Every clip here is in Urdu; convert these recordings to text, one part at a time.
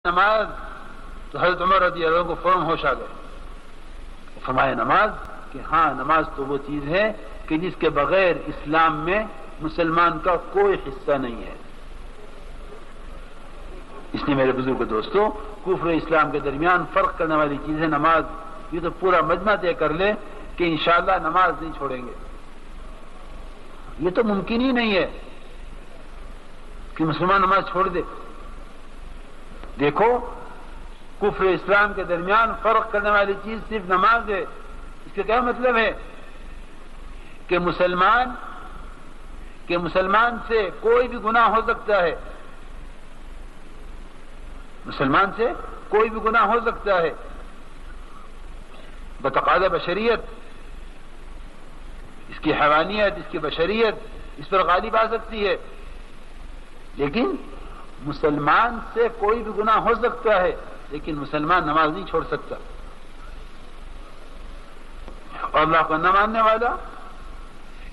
نماز تو حضرت عمر رضی اللہ عنہ کو فوراً ہوش آ گئے. فرمایا نماز کہ ہاں نماز تو وہ چیز ہے کہ جس کے بغیر اسلام میں مسلمان کا کوئی حصہ نہیں ہے. اس لیے میرے بزرگ دوستوں کفر و اسلام کے درمیان فرق کرنے والی چیز ہے نماز. یہ تو پورا مجمع طے کر لے کہ انشاءاللہ نماز نہیں چھوڑیں گے. یہ تو ممکن ہی نہیں ہے کہ مسلمان نماز چھوڑ دے. دیکھو کفر اسلام کے درمیان فرق کرنے والی چیز صرف نماز ہے. اس کا کیا مطلب ہے کہ مسلمان سے کوئی بھی گناہ ہو سکتا ہے. مسلمان سے کوئی بھی گناہ ہو سکتا ہے بتقاضا بشریت. اس کی حیوانیت، اس کی بشریت اس پر غالب آ سکتی ہے. لیکن مسلمان سے کوئی بھی گناہ ہو سکتا ہے لیکن مسلمان نماز نہیں چھوڑ سکتا. اور اللہ کو نہ ماننے والا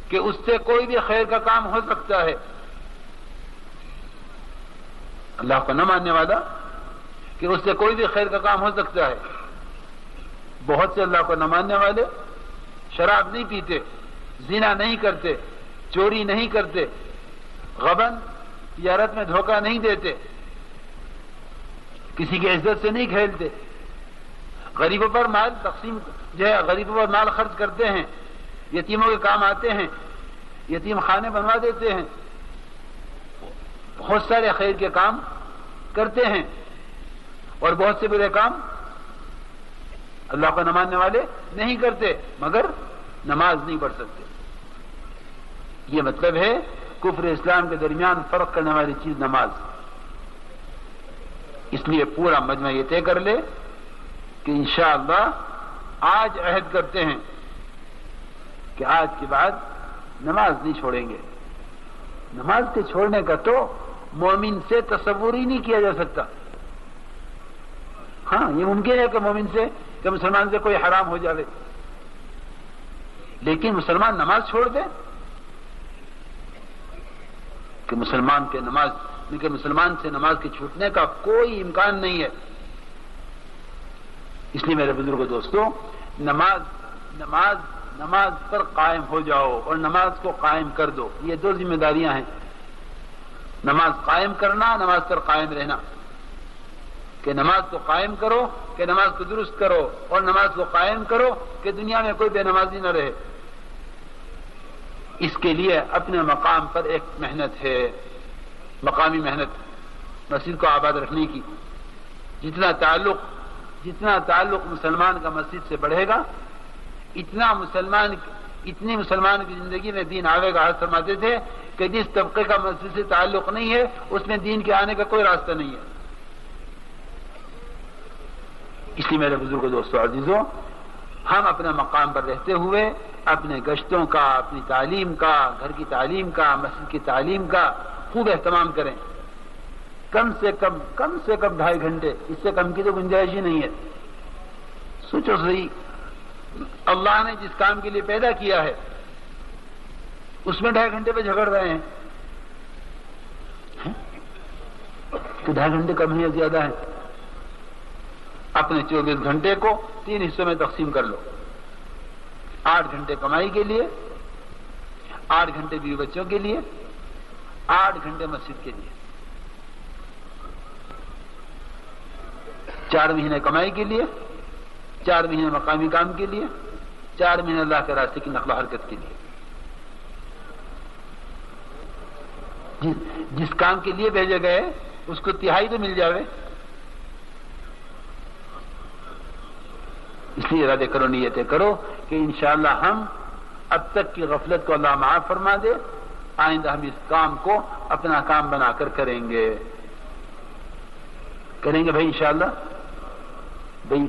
کہ اس سے کوئی بھی خیر کا کام ہو سکتا ہے. اللہ کو نہ ماننے والا کہ اس سے کوئی بھی خیر کا کام ہو سکتا ہے. بہت سے اللہ کو نہ ماننے والے شراب نہیں پیتے، زنا نہیں کرتے، چوری نہیں کرتے، غبن تجارت میں دھوکہ نہیں دیتے، کسی کی عزت سے نہیں کھیلتے، غریبوں پر مال تقسیم غریبوں پر مال خرچ کرتے ہیں، یتیموں کے کام آتے ہیں، یتیم خانے بنوا دیتے ہیں، بہت سارے خیر کے کام کرتے ہیں. اور بہت سے برے کام اللہ کو نہ ماننے والے نہیں کرتے مگر نماز نہیں پڑھ سکتے. یہ مطلب ہے کفر اسلام کے درمیان فرق کرنے والی چیز نماز. اس لیے پورا مجمع یہ طے کر لے کہ انشاءاللہ آج عہد کرتے ہیں کہ آج کے بعد نماز نہیں چھوڑیں گے. نماز کے چھوڑنے کا تو مومن سے تصور ہی نہیں کیا جا سکتا. ہاں یہ ممکن ہے کہ مومن سے کہ مسلمان سے کوئی حرام ہو جائے لیکن مسلمان نماز چھوڑ دے کہ مسلمان سے نماز کے چھوٹنے کا کوئی امکان نہیں ہے. اس لیے میرے بزرگوں دوستوں نماز پر قائم ہو جاؤ اور نماز کو قائم کر دو. یہ دو ذمہ داریاں ہیں، نماز قائم کرنا، نماز پر قائم رہنا. کہ نماز کو قائم کرو کہ نماز کو درست کرو، اور نماز کو قائم کرو کہ دنیا میں کوئی بے نمازی نہ رہے. اس کے لیے اپنے مقام پر ایک محنت ہے، مقامی محنت مسجد کو آباد رکھنے کی. جتنا تعلق مسلمان کا مسجد سے بڑھے گا اتنی مسلمان کی زندگی میں دین آئے گا. حضرت فرماتے تھے کہ جس طبقے کا مسجد سے تعلق نہیں ہے اس میں دین کے آنے کا کوئی راستہ نہیں ہے. اس لیے میرے بزرگوں دوستوں عزیزوں ہم اپنے مقام پر رہتے ہوئے اپنے گشتوں کا، اپنی تعلیم کا، گھر کی تعلیم کا، مسجد کی تعلیم کا خوب اہتمام کریں. کم سے کم 2.5 گھنٹے، اس سے کم کی تو گنجائش ہی نہیں ہے. سوچو صحیح، اللہ نے جس کام کے لیے پیدا کیا ہے اس میں 2.5 گھنٹے پہ جھگڑ رہے ہیں کہ 2.5 گھنٹے کم ہے یا زیادہ ہے. اپنے 24 گھنٹے کو 3 حصوں میں تقسیم کر لو. 8 گھنٹے کمائی کے لیے، 8 گھنٹے بیوی بچوں کے لیے، 8 گھنٹے مسجد کے لیے. 4 مہینے کمائی کے لیے، 4 مہینے مقامی کام کے لیے، 4 مہینے اللہ کے راستے کی نقل و حرکت کے لیے. جس کام کے لیے بھیجے گئے اس کو 1/3 تو مل جاوے. اس لیے ارادے کرو، نیتیں کرو کہ انشاءاللہ ہم اب تک کی غفلت کو اللہ معاف فرما دے. آئندہ ہم اس کام کو اپنا کام بنا کر کریں گے بھائی انشاءاللہ. بھائی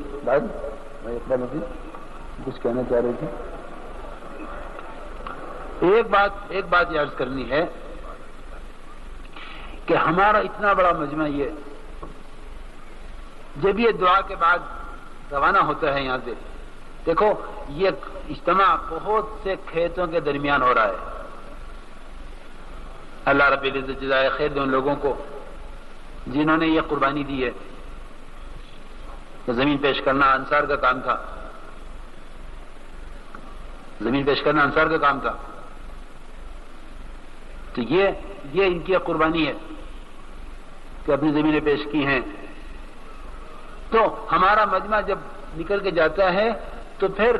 کچھ کہنا چاہ رہے تھے. ایک بات یاد کرنی ہے کہ ہمارا اتنا بڑا مجمع یہ جب یہ دعا کے بعد روانہ ہوتا ہے یہاں سے، دیکھو یہ اجتماع بہت سے کھیتوں کے درمیان ہو رہا ہے. اللہ رب العزت جزائے خیر دے ان لوگوں کو جنہوں نے یہ قربانی دی ہے. کہ زمین پیش کرنا انصار کا کام تھا، زمین پیش کرنا انصار کا کام تھا، تو یہ ان کی قربانی ہے کہ اپنی زمینیں پیش کی ہیں۔ تو ہمارا مجمع جب نکل کے جاتا ہے تو پھر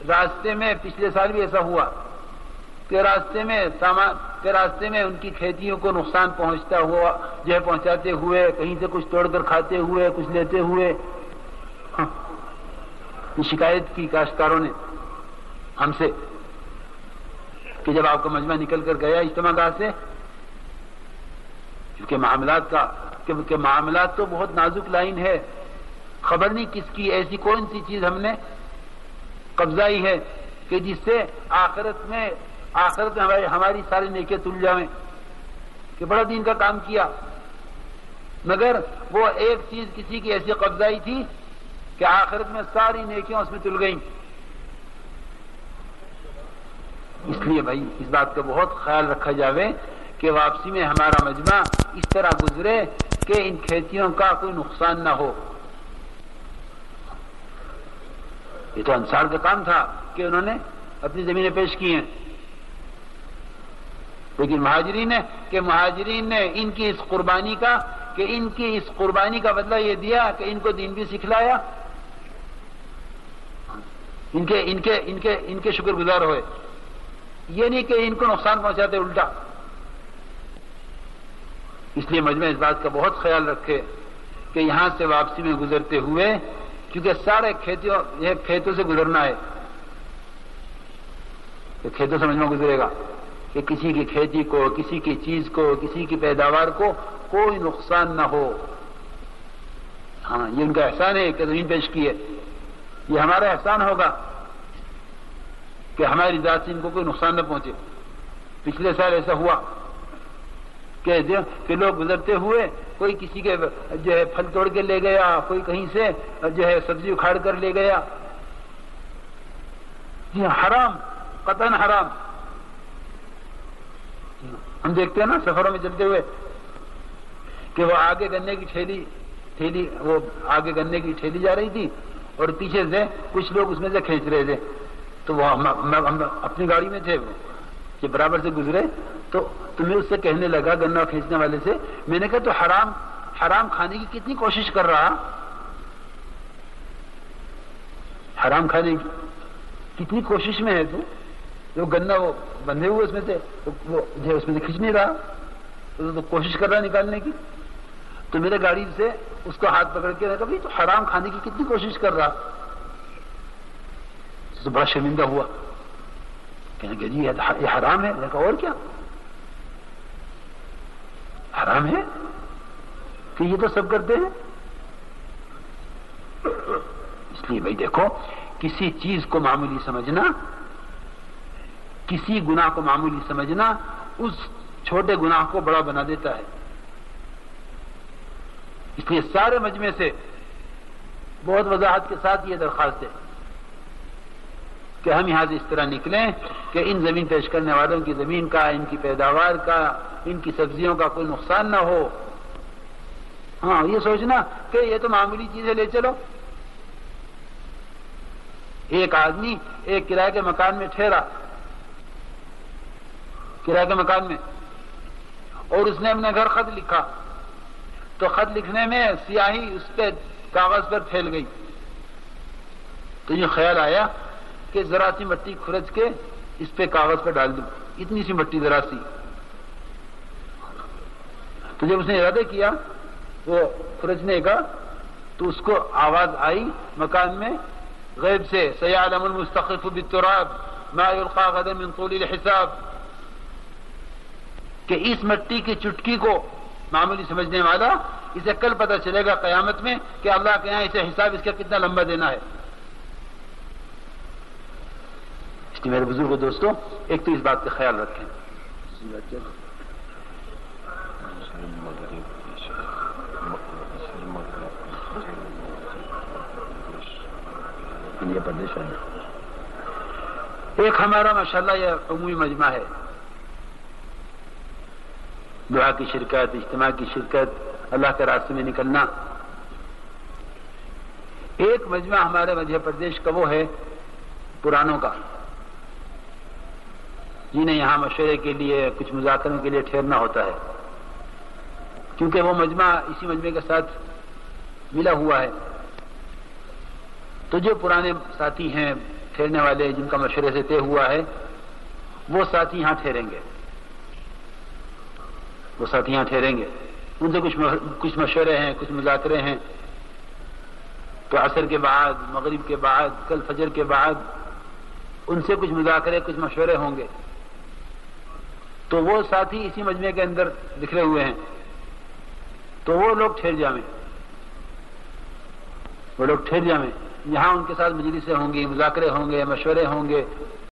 راستے میں پچھلے سال بھی ایسا ہوا کہ راستے میں ان کی کھیتیوں کو نقصان پہنچتا ہوا جو ہے پہنچاتے ہوئے، کہیں سے کچھ توڑ کر کھاتے ہوئے، کچھ لیتے ہوئے، یہ شکایت کی کاشتکاروں نے ہم سے کہ جب آپ کا مجمع نکل کر گیا اجتماع گاہ سے، کیونکہ معاملات تو بہت نازک لائن ہے، خبر نہیں کس کی ایسی کون سی چیز ہم نے قبضائی ہے کہ جس سے آخرت میں ہماری ساری نیکیاں تل جائیں کہ بڑا دین کا کام کیا، مگر وہ ایک چیز کسی کی ایسی قبضائی تھی کہ آخرت میں ساری نیکیاں اس میں تل گئیں۔ اس لیے بھائی اس بات کا بہت خیال رکھا جاوے کہ واپسی میں ہمارا مجمع اس طرح گزرے کہ ان کھیتیوں کا کوئی نقصان نہ ہو۔ یہ تو انصار کا کام تھا کہ انہوں نے اپنی زمینیں پیش کی ہیں، لیکن مہاجرین نے ان کی اس قربانی کا بدلہ یہ دیا کہ ان کو دین بھی سکھلایا، ان کے شکر گزار ہوئے، یہ نہیں کہ ان کو نقصان پہنچاتے الٹا۔ اس لیے مجمع اس بات کا بہت خیال رکھے کہ یہاں سے واپسی میں گزرتے ہوئے، کیونکہ سارے کھیتوں سے گزرنا ہے، کہ کھیتوں سے مجمع گزرے گا کہ کسی کی کھیتی کو، کسی کی چیز کو، کسی کی پیداوار کو کوئی نقصان نہ ہو۔ ہاں یہ ان کا احسان ہے کہ زمین پیش کی ہے، یہ ہمارا احسان ہوگا کہ ہماری ذات سے ان کو کوئی نقصان نہ پہنچے۔ پچھلے سال ایسا ہوا کہ لوگ گزرتے ہوئے کوئی کسی کے جو ہے پھل توڑ کے لے گیا، کوئی کہیں سے جو ہے سبزی اکھاڑ کر لے گیا، یہ حرام، قطعاً حرام۔ ہم دیکھتے ہیں نا سفروں میں چلتے ہوئے کہ وہ آگے گنے کی ٹھیلی جا رہی تھی اور پیچھے سے کچھ لوگ اس میں سے کھینچ رہے تھے، تو وہ ہم اپنی گاڑی میں تھے، کہ برابر سے گزرے تو میں اس سے کہنے لگا گنا کھینچنے والے سے، میں نے کہا تو حرام کھانے کی کتنی کوشش کر رہا، حرام کھانے کی کتنی کوشش میں ہے تو جو گنا وہ بندھے ہوئے اس میں سے وہ جو اس میں سے کھینچ نہیں رہا، تو کوشش کر رہا نکالنے کی، تو میرے گاڑی سے اس کو ہاتھ پکڑ کے کہا تو حرام کھانے کی کتنی کوشش کر رہا، تو بڑا شرمندہ ہوا، کہنے کہ جی یہ حرام ہے۔ میں نے کہا اور کیا حرام ہے کہ یہ تو سب کرتے ہیں۔ اس لیے بھائی دیکھو، کسی چیز کو معمولی سمجھنا، کسی گناہ کو معمولی سمجھنا اس چھوٹے گناہ کو بڑا بنا دیتا ہے۔ اس لیے سارے مجمع سے بہت وضاحت کے ساتھ یہ درخواست ہے کہ ہم یہاں سے اس طرح نکلیں کہ ان زمین پیش کرنے والوں کی زمین کا، ان کی پیداوار کا، ان کی سبزیوں کا کوئی نقصان نہ ہو۔ ہاں یہ سوچنا کہ یہ تو معمولی چیز ہے، لے چلو۔ ایک آدمی ایک کرائے کے مکان میں ٹھہرا، کرائے کے مکان میں، اور اس نے اپنے گھر خط لکھا، تو خط لکھنے میں سیاہی اس پہ کاغذ پر پھیل گئی، تو یہ خیال آیا کہ ذرا سی مٹی کھرچ کے اس پہ کاغذ پہ ڈال دوں، اتنی سی مٹی ذرا سی۔ تو جب اس نے ارادہ کیا وہ کھرچنے کا، تو اس کو آواز آئی مکان میں غیب سے، سیعلم المستخف بالتراب ما یلقى غدا من طول الحساب، کہ اس مٹی کی چٹکی کو معمولی سمجھنے والا، اسے کل پتہ چلے گا قیامت میں کہ اللہ کے یہاں اسے حساب اس کا کتنا لمبا دینا ہے۔ اس لیے میرے بزرگوں دوستوں، ایک تو اس بات کا خیال رکھیں۔ ایک ہمارا ماشاءاللہ یہ عمومی مجمع ہے، دعا کی شرکت، اجتماع کی شرکت، اللہ کے راستے میں نکلنا، ایک مجمع ہمارے مدھیہ پردیش کا وہ ہے پرانوں کا، جنہیں یہاں مشورے کے لیے کچھ مذاکروں کے لیے ٹھہرنا ہوتا ہے، کیونکہ وہ مجمع اسی مجمع کے ساتھ ملا ہوا ہے۔ تو جو پرانے ساتھی ہیں ٹھہرنے والے، جن کا مشورے سے طے ہوا ہے، وہ ساتھی یہاں ٹھہریں گے، وہ ساتھی یہاں ٹھہریں گے۔ ان سے کچھ مشورے ہیں، کچھ مذاکرے ہیں، تو عصر کے بعد، مغرب کے بعد، کل فجر کے بعد ان سے کچھ مذاکرے، کچھ مشورے ہوں گے۔ تو وہ ساتھی اسی مجمع کے اندر بکھرے ہوئے ہیں، تو وہ لوگ ٹھہر جائیں، وہ لوگ ٹھہر جائیں، یہاں ان کے ساتھ مجلسیں ہوں گی، مذاکرے ہوں گے، مشورے ہوں گے،